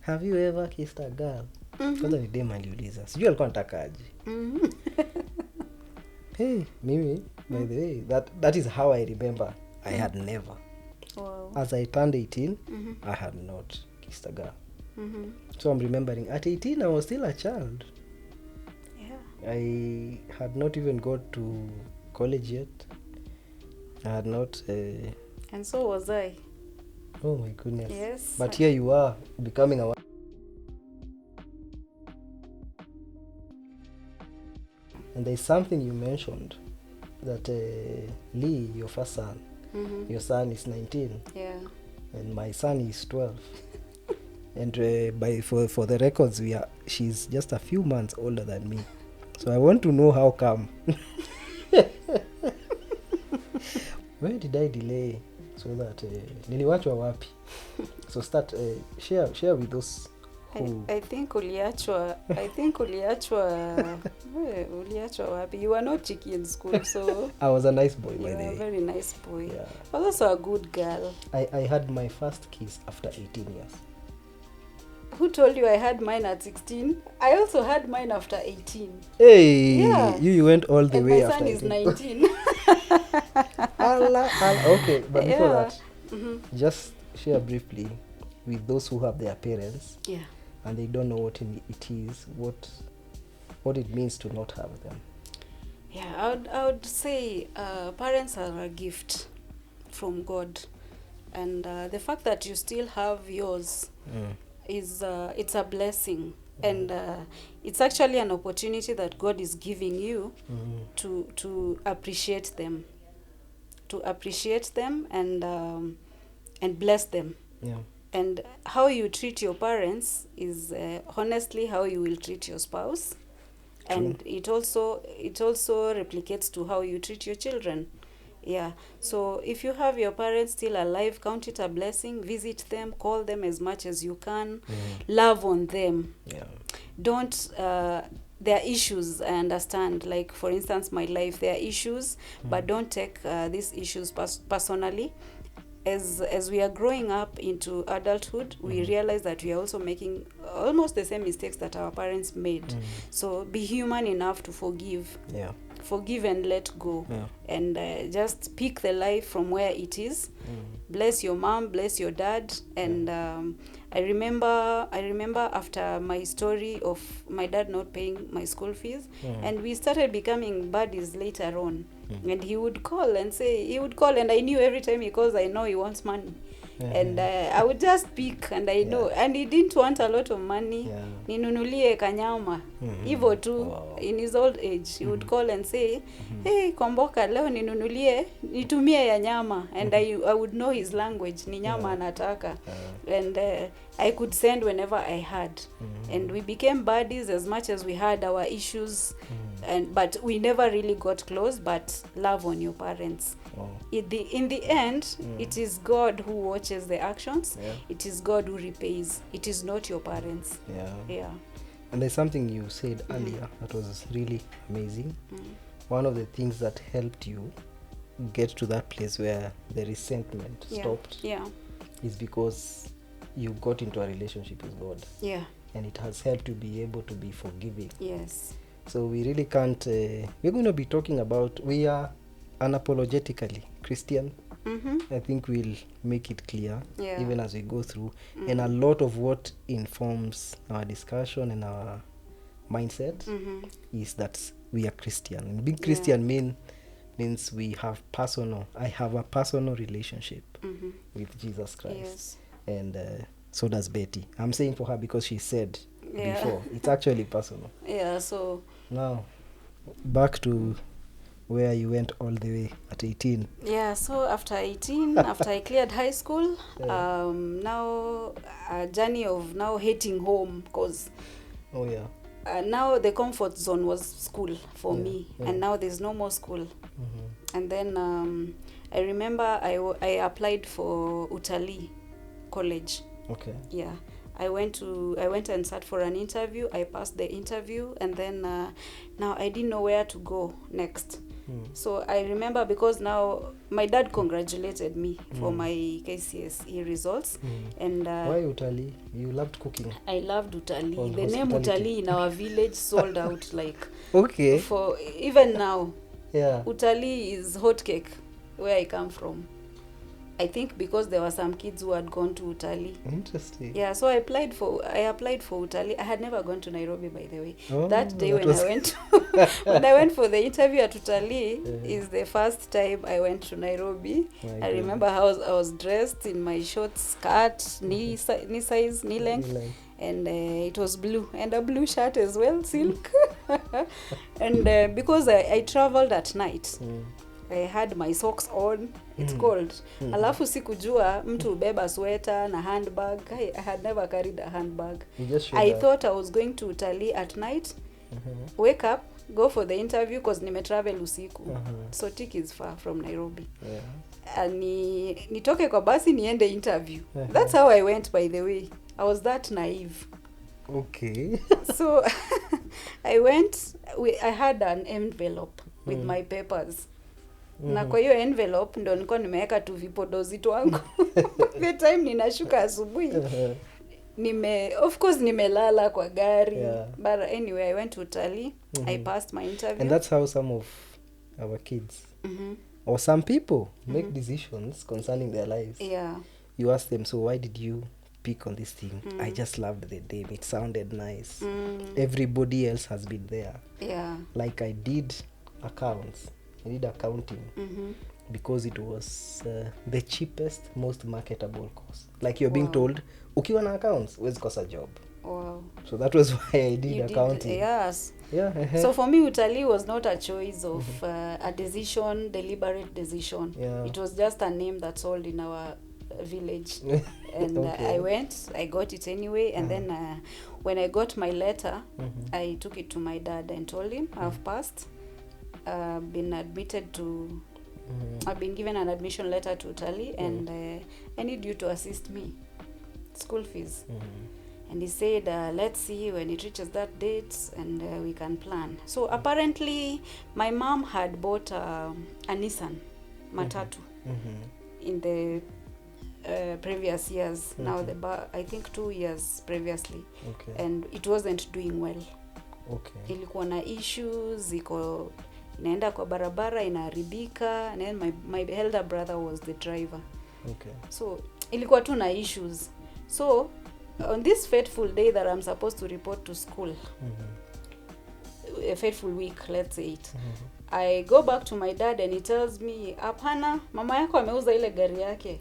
have you ever kissed a girl? Kwanza ni dem aliuliza. Sijui alikuwa anataka aje. Hey, mimi, by the way, that is how I remember. I had never. Wow. As I turned 18, I had not kissed a girl. So I'm remembering, at 18, I was still a child. Yeah. I had not even got to college yet. I had not... And so was I. Oh my goodness. Yes. But here you are, becoming a... And there's something you mentioned, that Lee, your first son, your son is 19. Yeah. And my son is 12. And for the records, she's just a few months older than me. So I want to know how come. Where did I delay so that niliwachwa wapi? So start share with those who... I think uliachwa uliachwa wapi? You were not cheeky in school, so I was a nice boy, by the way. You were a very nice boy. Yeah. I was also a good girl. I had my first kiss after 18 years. Who told you I had mine at 16? I also had mine after 18. Hey, yeah. You went all the and way my after son 18. Is 19. Allah. Okay, but before that, just share briefly with those who have their parents. Yeah. And they don't know what it is, what it means to not have them. Yeah, I would say parents are a gift from God, and the fact that you still have yours is it's a blessing, and it's actually an opportunity that God is giving you to appreciate them, and bless them. Yeah. And how you treat your parents is honestly how you will treat your spouse. True. And it also replicates to how you treat your children. Yeah. So if you have your parents still alive, count it a blessing. Visit them, call them as much as you can. Love on them. Yeah. Don't there are issues, I understand. Like, for instance, my life, there are issues, but don't take these issues personally. As we are growing up into adulthood, we realize that we are also making almost the same mistakes that our parents made. So be human enough to forgive. Yeah. Forgive and let go. Yeah. And just pick the life from where it is. Bless your mom, bless your dad. And I remember after my story of my dad not paying my school fees, and we started becoming buddies later on. And he would call and I knew every time he calls, I know he wants money. And I would just pick, and I know, and he didn't want a lot of money. Ninunulie kanyama. Hivyo tu. In his old age, he would call and say, hey, Komboka, leo nitumie ya nyama. And I would know his language, ni nyama anataka. And I could send whenever I had. And we became buddies as much as we had our issues. But we never really got close. But love on your parents. In the end, it is God who watches the actions. It is God who repays. It is not your parents. Yeah. And there's something you said earlier that was really amazing. One of the things that helped you get to that place where the resentment stopped is because you got into a relationship with God. Yeah. And it has helped you be able to be forgiving. Yes. So we really can't... we're going to be talking about... We are unapologetically Christian. I think we'll make it clear even as we go through. And a lot of what informs our discussion and our mindset is that we are Christian. And being Christian means I have a personal relationship with Jesus Christ. Yes. And so does Betty. I'm saying for her because she said before. It's actually personal. Yeah, so... Now, back to where you went all the way at 18. Yeah, so after 18, after I cleared high school, now a journey of now hating home, because now the comfort zone was school for me, and now there's no more school. And then I remember I applied for Utalii College. Okay. Yeah. I went and sat for an interview. I passed the interview, and then now I didn't know where to go next. So I remember, because now my dad congratulated me for my KCSE results. And why utalii? You loved cooking? I loved utalii. Or The name utalii in our village sold out like okay. For even now. Yeah. Utalii is hot cake where I come from. I think because there were some kids who had gone to utalii. Interesting. Yeah, so I applied for utalii. I had never gone to Nairobi, by the way. Oh, that day when I went for the interview at utalii is the first time I went to Nairobi. I remember how I was dressed in my short skirt, knee length. And it was blue, and a blue shirt as well, silk. And because I traveled at night, I had my socks on. It's cold. Alafu sikujua mtu ubeba sweater na handbag. I had never carried a handbag. I thought I was going to utalii at night, wake up, go for the interview, because nimetravel usiku. So Tiki is far from Nairobi. And nitoke kwa basi niende interview. That's how I went, by the way. I was that naive. Okay. So I went, I had an envelope with my papers. Na kwa hiyo envelope ndo nilikuwa nimeweka tu vipodozi twangu. The time ninashuka asubuhi. Of course nimelala kwa gari. But anyway, I went to utalii. I passed my interview. And that's how some of our kids or some people make decisions concerning their lives. Yeah. You ask them, so why did you pick on this thing? I just loved the name. It sounded nice. Everybody else has been there. Yeah. Like I did accounts. I did accounting because it was the cheapest, most marketable course. Like you're being told, ukiwa na accounts, huwezi kosa job. Wow. So that was why I did accounting. Yes. Yeah. So for me, utalii was not a choice of a decision, deliberate decision. Yeah. It was just a name that's sold in our village. And I went, I got it anyway. And then when I got my letter, I took it to my dad and told him, I've passed. Been admitted to I've been given an admission letter to utalii, and I need you to assist me, school fees. And he said, let's see when it reaches that date, and we can plan. So apparently my mom had bought a Nissan Matatu in the previous years. Now I think 2 years previously. And it wasn't doing well. Ilikuwa na issues, inaenda kwa barabara inaharibika, and then my elder brother was the driver. So ilikuwa tu na issues. So on this fateful day that I'm supposed to report to school, a fateful week, let's say it, I go back to my dad and he tells me, hapana, mama yako ameuza ile gari yake,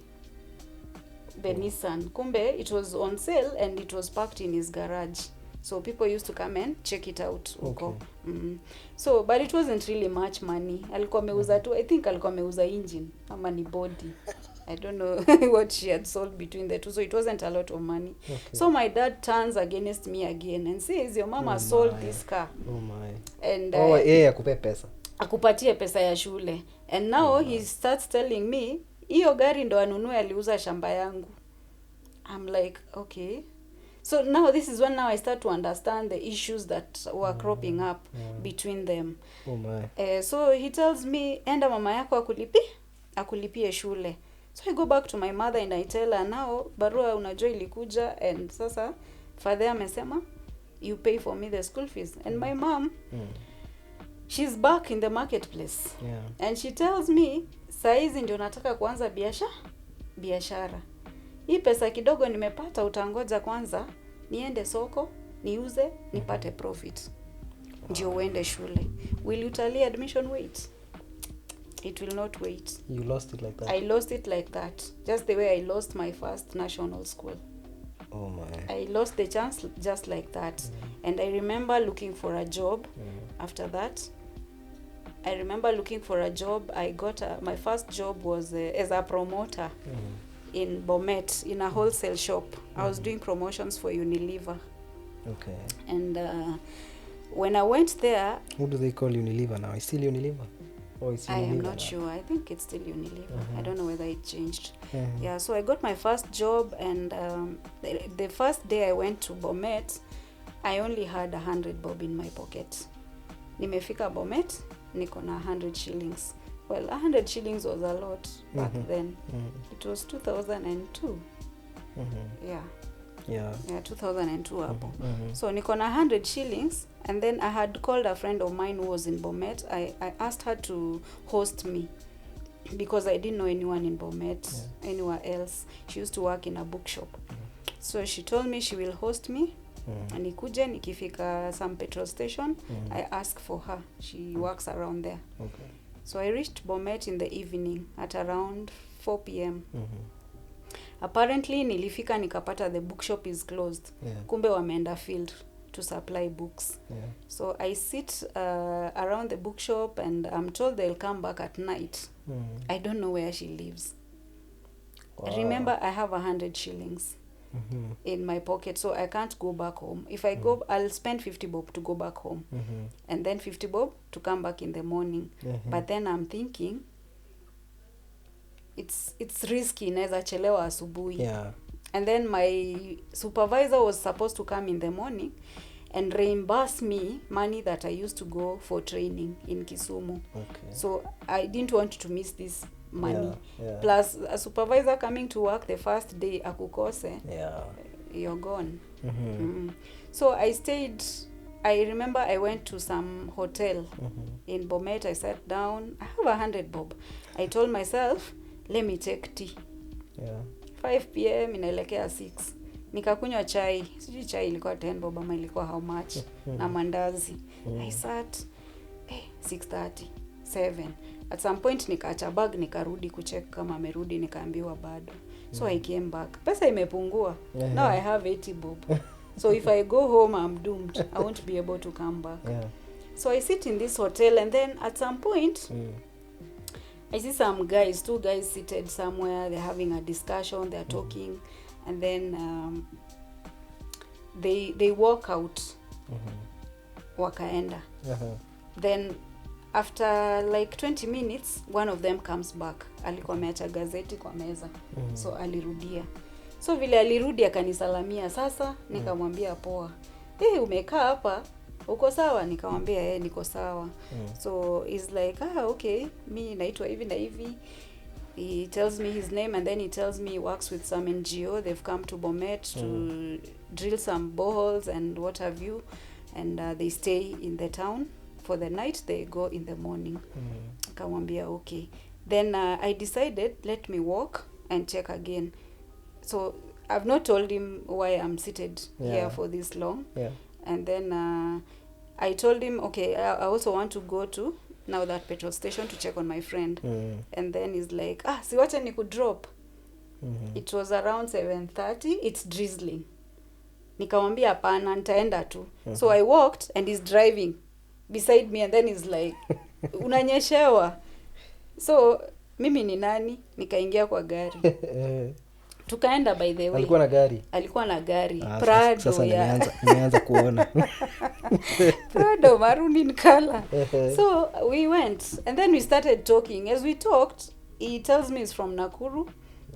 the Nissan. Kumbe it was on sale and it was parked in his garage. So people used to come and check it out. So, but it wasn't really much money. Alikuwa ameuza tu, I think alikuwa ameuza engine ama ni body. I don't know what she had sold between the two. So it wasn't a lot of money. So my dad turns against me again and says, your mama sold this car. And akupe pesa. Akupatie pesa ya shule. And now he starts telling me, hiyo gari ndo anunue, aliuza shamba yangu. I'm like, okay. So now this is when I start to understand the issues that were cropping up between them. So he tells me, enda mama yako akulipie shule. So I go back to my mother and I tell her, now barua unajua ilikuja, and sasa father amesema you pay for me the school fees. And my mom, she's back in the marketplace. And she tells me, saizi ndio nataka kuanza biashara. Hii pesa kidogo nimepata, utangoja kwanza niende soko, niuze, nipate profit. Ndio uende shule. Will utalii admission wait? It will not wait. You lost it like that? I lost it like that. Just the way I lost my first national school. Oh my. I lost the chance just like that. And I remember looking for a job after that. I remember looking for a job. I got my first job was as a promoter in Bomet, in a wholesale shop. I was doing promotions for Unilever. And when I went there... What do they call Unilever now? Is still Unilever? Or is Unilever I am not now? sure. I think it's still Unilever. I don't know whether it changed. Yeah, so I got my first job, and the first day I went to Bomet, I only had 100 bob in my pocket. Nimefika Bomet, niko na 100 shillings. Well, 100 shillings was a lot back then. It was 2002. Yeah, 2002 hapo. So niko na 100 shillings, and then I had called a friend of mine who was in Bomet. I asked her to host me because I didn't know anyone in Bomet, anywhere else. She used to work in a bookshop. So she told me she will host me. Nikuje nikifika some petrol station, I ask for her. She works around there. Okay. So I reached Bomet in the evening at around 4 p.m. Apparently nilifika nikapata the bookshop is closed. Kumbe wameenda field to supply books. So I sit around the bookshop, and I'm told they'll come back at night. I don't know where she lives. Wow. Remember, I have 100 shillings in my pocket, so I can't go back home. If I go, I'll spend 50 bob to go back home, and then 50 bob to come back in the morning. But then I'm thinking, it's risky, naweza chelewa asubuhi. And then my supervisor was supposed to come in the morning and reimburse me money that I used to go for training in Kisumu. So I didn't want to miss this money. Plus a supervisor coming to work the first day akukose, you're gone. So I stayed. I remember I went to some hotel in Bomet. I sat down. I have 100 bob. I told myself, let me take tea. 5 p.m. inaelekea 6. Nikakunywa chai. Sijui chai ilikuwa 10 bob ama ilikuwa how much. Na mandazi. I sat 6:30, 7. At some point nikaacha bag, nikarudi kucheck kama amerudi, nikaambiwa bado. So I came back. Pesa imepungua. Now I have 80 bob. So if I go home, I'm doomed. I won't be able to come back. So I sit in this hotel, and then at some point, I see some guys, 2 guys seated somewhere. They're having a discussion. They're talking, and then they walk out. Wakaenda. Then after like 20 minutes, one of them comes back. Alikuwa ameacha gazeti kwa meza. So alirudia. So vile alirudi akanisalamia. Sasa nikamwambia poa. Umekaa hapa? Uko sawa? Nikamwambia niko sawa. So he's like, okay, mi naitwa hivi na hivi. He tells me his name, and then he tells me he works with some NGO. They've come to Bomet to drill some boreholes and what have you, and they stay in the town for the night. They go in the morning. Nikamwambia okay. Then I decided, let me walk and check again. So I've not told him why I'm seated here for this long. And then I told him, okay, I also want to go to now that petrol station to check on my friend. And then he's like, si wacha niku drop. It was around 7:30. It's drizzling. Nikamwambia hapana, nitaenda tu. So I walked, and he's driving beside me, and then he's like, unanyeshewa. So mimi ni nani? Nikaingia kwa gari. Tukaenda, by the way. Alikuwa na gari. Prado. Sasa nimeanza kuona. Prado maroon in color. So we went, and then we started talking. As we talked, he tells me he's from Nakuru,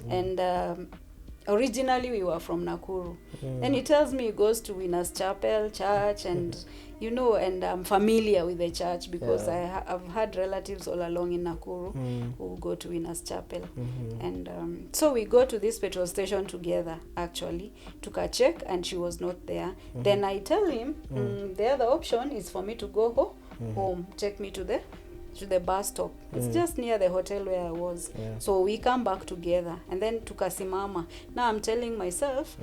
and originally we were from Nakuru. Then he tells me he goes to Winners Chapel church, and and I'm familiar with the church because I've had relatives all along in Nakuru who go to Winners Chapel. And so we go to this petrol station together, actually. Took a check, and she was not there. Then I tell him, the other option is for me to go home. Take me to the bus stop. It's just near the hotel where I was. So we come back together, and then tukasimama. Now I'm telling myself,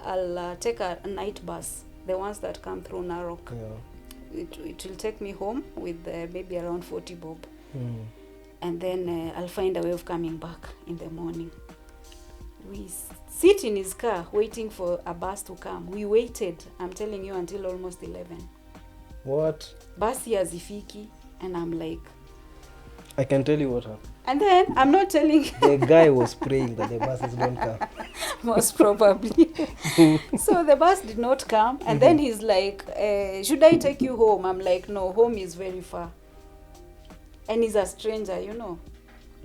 I'll take a night bus, the ones that come through Narok. It will take me home with maybe around 40 bob. And then I'll find a way of coming back in the morning. We sit in his car waiting for a bus to come. We waited, I'm telling you, until almost 11. What? Basi hazifiki, and I'm like, I can tell you what happened. And then I'm not telling the guy was praying that the buses don't come. Most probably. So the bus did not come, and then he's like, should I take you home? I'm like, no, home is very far. And he's a stranger,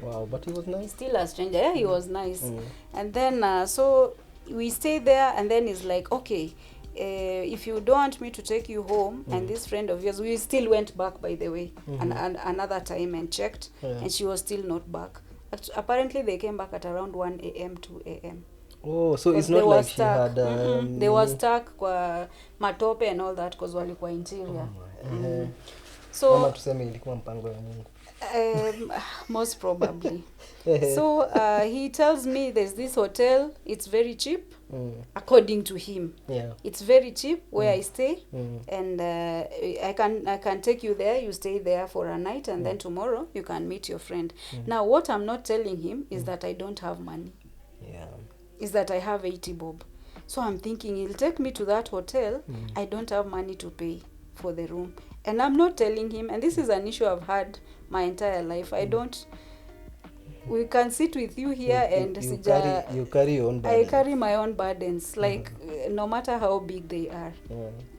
Wow, but he was nice. He's still a stranger. He was nice. And then so we stay there, and then he's like, okay, if you don't want me to take you home, and this friend of yours, we still went back, by the way, and another time and checked, and she was still not back. Apparently they came back at around 1 a.m. 2 a.m. Oh, so it's not like she had they were stuck kwa matope and all that because walikuwa interior. So kama tuseme ilikuwa mpango ya Mungu. Most probably. So he tells me there's this hotel, it's very cheap, according to him. Yeah. It's very cheap where I stay, and I can take you there, you stay there for a night, and then tomorrow you can meet your friend. Now what I'm not telling him is that I don't have money. Yeah. Is that I have 80 bob. So I'm thinking he'll take me to that hotel. I don't have money to pay for the room. And I'm not telling him, and this is an issue I've had my entire life. I don't, we can sit with you here and you carry your own burdens. I carry my own burdens, like no matter how big they are.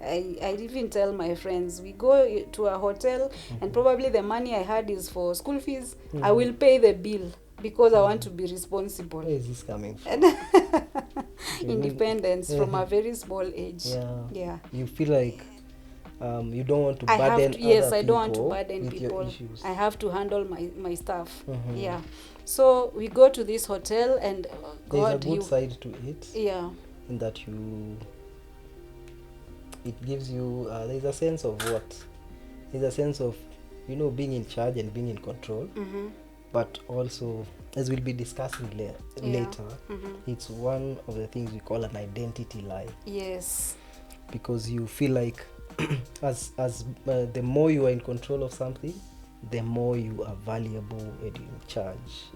I even tell my friends, we go to a hotel and probably the money I had is for school fees. I will pay the bill because I want to be responsible. Where is this coming from? Independence from a very small age. Yeah. You feel like you don't want to burden other people. Yes, I don't want to burden people. I have to handle my stuff. Yeah. So we go to this hotel, and God, there's a good side to it. Yeah. In that it gives you there's a sense of what? There's a sense of, you know, being in charge and being in control. But also, as we'll be discussing later, it's one of the things we call an identity lie. Yes. Because you feel like as the more you are in control of something, the more you are valuable and in charge.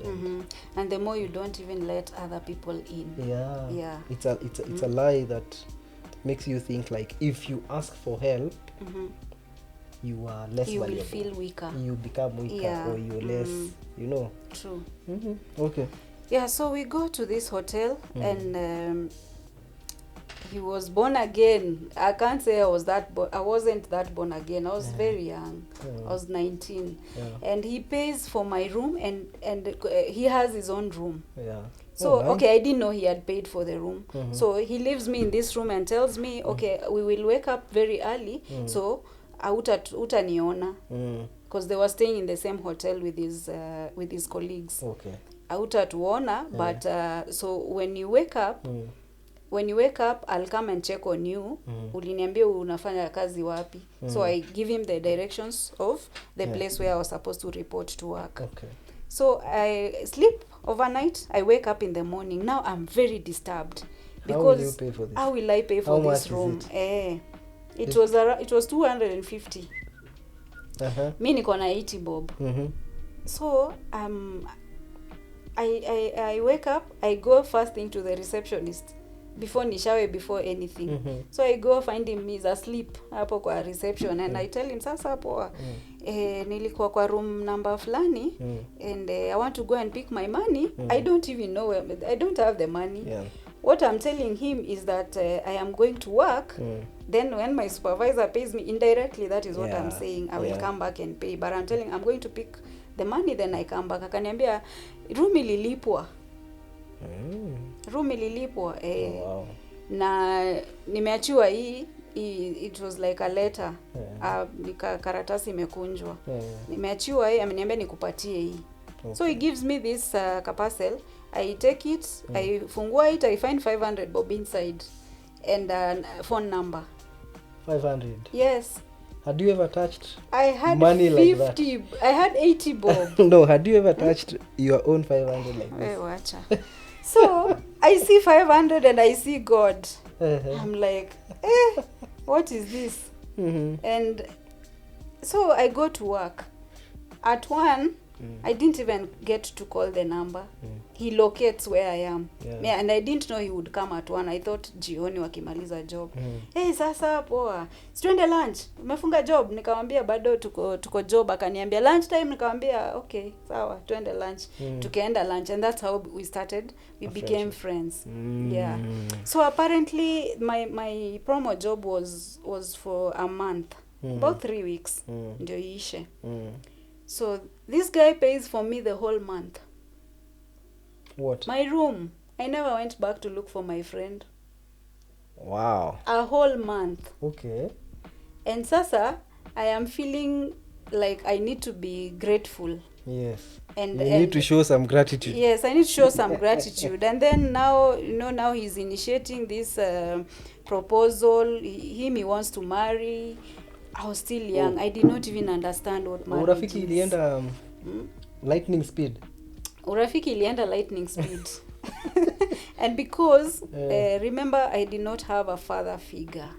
And the more you don't even let other people in. Yeah. It's a lie that makes you think like if you ask for help, you are less valuable. You will feel weaker. You become weaker, or you're less, you know. True. Okay. Yeah, so we go to this hotel, and he was born again. I can't say I wasn't that born again. I was very young. I was 19. And he pays for my room, and he has his own room. So, okay, I didn't know he had paid for the room. So he leaves me in this room and tells me, okay, we will wake up very early, so utaniona, because they were staying in the same hotel with his colleagues. Okay. Hautatuona, but so when you wake up, I'll come and check on you. Uliniambia unafanya kazi wapi? So I give him the directions of the place where I was supposed to report to work. Okay. So I sleep overnight. I wake up in the morning. Now I'm very disturbed because how will you pay for this? How will I pay for how this room? It was 250. Mi niko na 80 bob. So I wake up, I go first thing to the receptionist before nishawe, before anything. So I go find him, he's asleep hapo kwa reception, and I tell him, sasa poa, nilikuwa kwa room number fulani, and I want to go and pick my money. I don't even know where, I don't have the money. What I'm telling him is that I am going to work. Then when my supervisor pays me indirectly, that is what I'm saying. I will come back and pay. But I'm telling I'm going to pick the money, then I come back. Akaniambia room ililipwa. Room ililipwa. Wow. Na nimeachiwa hii, it was like a letter. Karatasi imekunjwa. Nimeachiwa hii, ameniambia nikupatie hii. So he gives me this parcel. I take it, I fungua it, I find 500 bob inside, and a phone number. 500? Yes. Had you ever touched I had money 50, like that? I had 80 bob. No, had you ever touched your own 500 like this? Wacha. So, I see 500 and I see God. I'm like, what is this? And so I go to work. At 1, I didn't even get to call the number. He locates where I am. And I didn't know he would come at 1. I thought jioni wakimaliza job. Hey, sasa poa. Twende lunch. Umefunga job? Nikamwambia bado tuko job. Akaniambia lunch time. Nikamwambia okay, sawa, twende lunch. Tukaenda lunch, and that's how we started. We became friends. Yeah. So apparently my promo job was for a month. About 3 weeks. Ndio iishe. So this guy pays for me the whole month. What? My room. I never went back to look for my friend. Wow. A whole month. Okay. And sasa I am feeling like I need to be grateful. Yes. And You need to show some gratitude. Yes, I need to show some gratitude. And then now, now he's initiating this proposal. He wants to marry. I was still young. I did not even understand what marriage Urafiki is. ilienda lightning speed. Urafiki ilienda lightning speed. And because, remember, I did not have a father figure.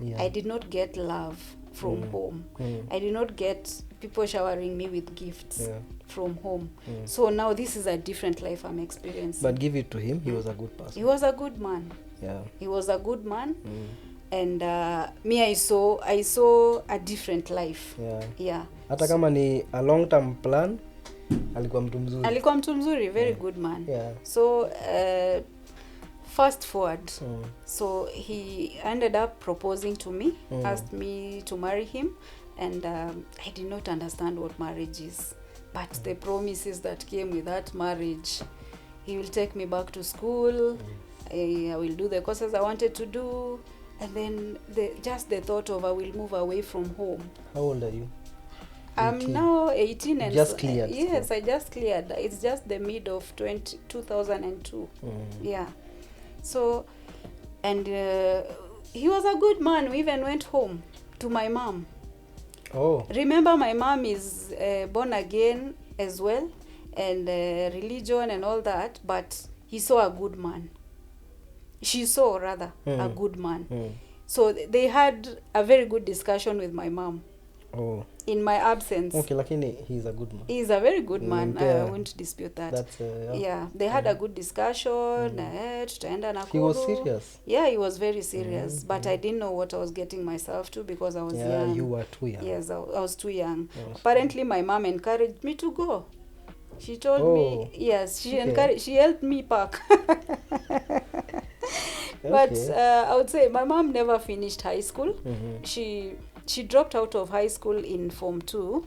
Yeah. I did not get love from home. I did not get people showering me with gifts from home. So now this is a different life I'm experiencing. But give it to him, he was a good person. He was a good man. Yeah. He was a good man. And me, I saw a different life. Yeah. Hata kama ni a long term plan, alikuwa mtu mzuri. Very good man. Yeah. So fast forward. So he ended up proposing to me, asked me to marry him, and I did not understand what marriage is. But the promises that came with that marriage, he will take me back to school, I will do the courses I wanted to do, and then the thought of I will move away from home. How old are you? I'm now 18 and just cleared. Yes, I just cleared. It's just the mid of 2002. Yeah. So, and he was a good man. We even went home to my mom. Oh. Remember, my mom is born again as well, and religion and all that, but he saw a good man. She saw, rather, a good man. So they had a very good discussion with my mom. Oh. In my absence. Okay, lakini he's a good man. He's a very good man. I won't dispute that. That's yeah, they had a good discussion. Tutaenda Nakuru. He was serious. Yeah, he was very serious. But I didn't know what I was getting myself to because I was young. Yeah, you were too young. Yes, I was too young. Apparently, my mom encouraged me to go. She told me, yes, she helped me pack. But I would say my mom never finished high school. She dropped out of high school in Form 2.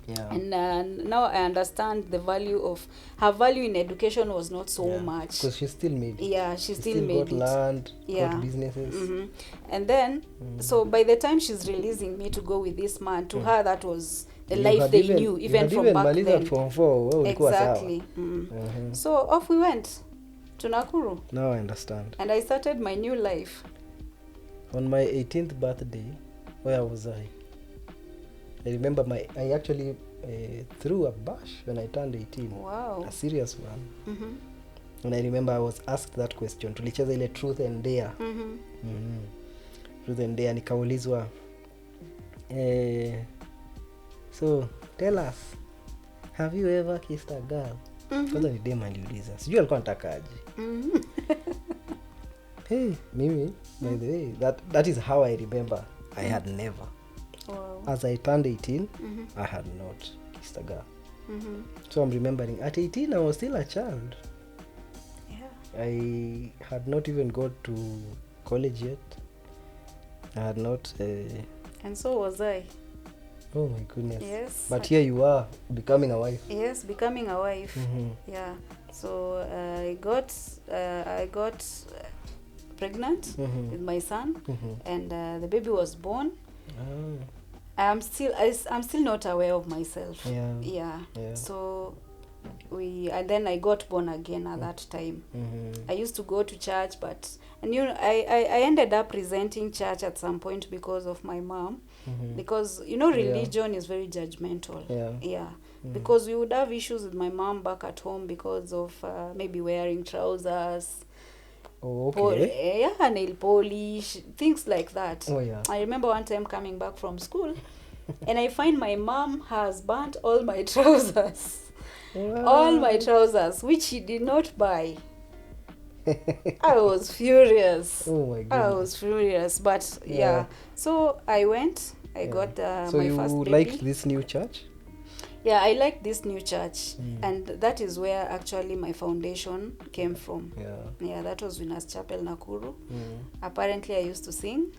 Yeah. And now I understand the value of her value in education was not so much. Because she still made it. Yeah, she still made got land, got businesses. And then, so by the time she's releasing me to go with this man, to her that was the life they knew, even from back then. Form 4, exactly. So off we went to Nakuru. Now I understand. And I started my new life. On my 18th birthday, where was I? I remember I actually threw a bash when I turned 18. Wow. A serious one. And I remember I was asked that question. Tulicheza ile truth and dare. Truth and dare, nikaulizwa. So, tell us, have you ever kissed a girl? Kwanza ni dem aliuliza. Sijui alikuwa anatakaje. Hey, mimi, by the way, that is how I remember. I had never. Wow. As I turned 18, I had not kissed a girl. So I'm remembering, at 18, I was still a child. Yeah. I had not even got to college yet. I had not... and so was I. Oh my goodness. Yes. But here you are, becoming a wife. Yes, becoming a wife. Yeah. So I got pregnant with my son, and the baby was born. I'm still not aware of myself. Yeah. So and then I got born again at that time. I used to go to church, but I ended up resenting church at some point because of my mom, because religion is very judgmental. Because we would have issues with my mom back at home because of maybe wearing trousers. Oh, okay. Nail polish, things like that. Oh, yeah. I remember one time coming back from school and I find my mom has burnt all my trousers. Wow. All my trousers, which she did not buy. I was furious. Oh my goodness. I was furious. But yeah. So I went. I got my first baby. So you liked this new church? Yeah, I like this new church, and that is where actually my foundation came from. Yeah, that was Winners Chapel, Nakuru. Apparently, I used to sing.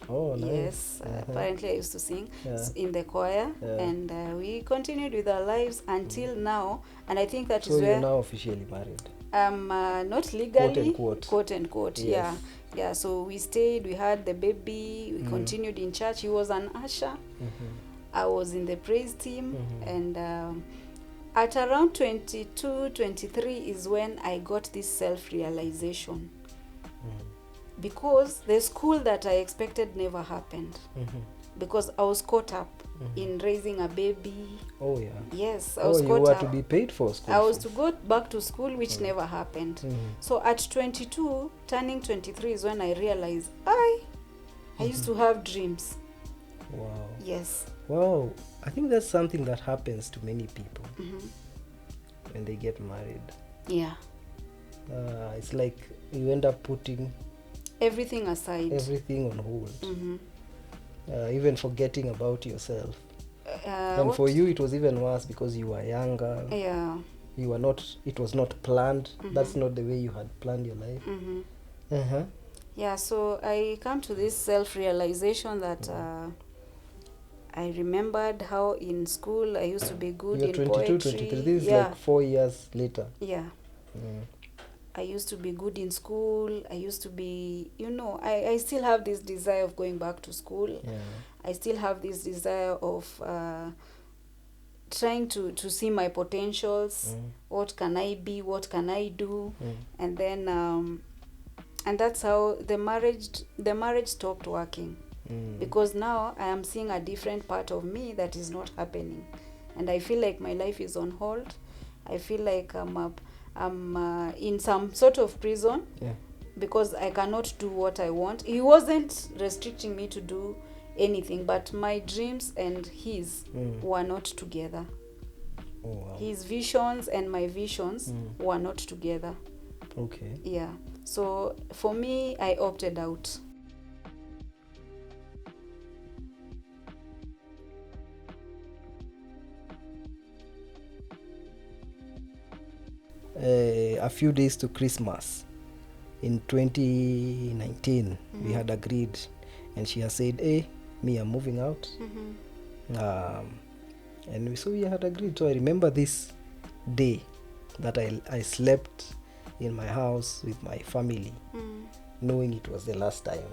Oh, nice. Yes, apparently I used to sing in the choir, and we continued with our lives until now. And I think that is where... So you're now officially married? Not legally, quote and quote. Yes. Yeah, so we stayed, we had the baby, we continued in church. He was an usher. I was in the praise team. And at around 22, 23 is when I got this self-realization. Because the school that I expected never happened. Because I was caught up in raising a baby. Oh yeah. Yes, I was caught up. You were to be paid for school. I was to go back to school, which never happened. So at 22, turning 23 is when I realized I used to have dreams. Wow. Yes. Wow. I think that's something that happens to many people when they get married. Yeah. It's like you end up putting everything aside. Everything on hold. Even forgetting about yourself. And for you it was even worse because you were younger. Yeah. You were not, it was not planned. That's not the way you had planned your life. Yeah, so I come to this self-realization that I remembered how in school I used to be good in 22, poetry. 23. This is like 4 years later. Yeah. I used to be good in school. I used to be, I still have this desire of going back to school. Yeah. I still have this desire of trying to see my potentials. What can I be? What can I do? And then, and that's how the marriage stopped working. Because now I am seeing a different part of me that is not happening. And I feel like my life is on hold. I feel like I'm in some sort of prison because I cannot do what I want. He wasn't restricting me to do anything, but my dreams and his were not together. Oh, wow. His visions and my visions were not together. Okay. Yeah. So for me, I opted out. A few days to Christmas in 2019 we had agreed, and she has said, hey, me, I'm moving out. And so we had agreed. So I remember this day that I slept in my house with my family, knowing it was the last time.